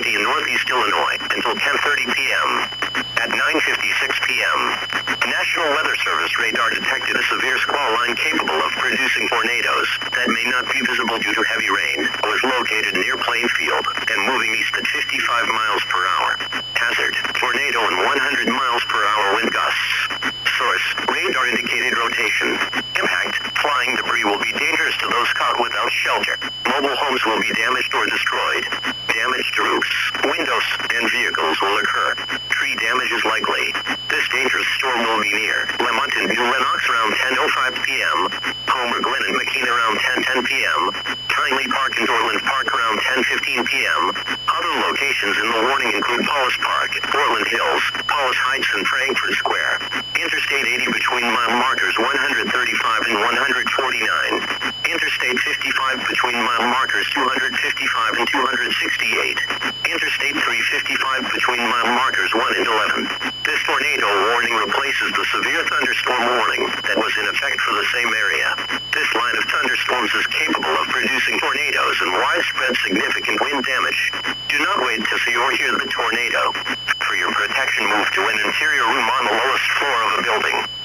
activity in northeast Illinois until 10:30 p.m. At 9:56 p.m., National Weather Service radar detected a severe squall line capable of producing tornadoes that may not be visible due to heavy rain, was located near Plainfield and moving east at 55 miles per hour. Hazard, tornado and 100 miles per hour wind gusts. Source, radar indicated rotation. Impact, flying debris will be dangerous to those caught without shelter. Mobile homes will be damaged or destroyed. Damage to roofs, windows, and vehicles will occur. Tree damage is likely. This dangerous storm will be near Lemont and New Lenox around 10:05 p.m. Homer, Glen, and McKean around 10:10 p.m. Tinley Park and Dorland Park around 10:15 p.m. Other locations in the warning include Paulus Park, Portland Hills, Paulus Heights, and Frankfurt Square. Interstate 80 between mile markers 135 and 149. Interstate 55 between mile markers 255 and 268. Interstate 355 between mile markers 1 and 11. This tornado warning replaces the severe thunderstorm warning that was in effect for the same area. This line of thunderstorms is capable of producing tornadoes and widespread significant wind damage. Do not wait to see or hear the tornado. For your protection, move to an interior room on the lowest floor of a building.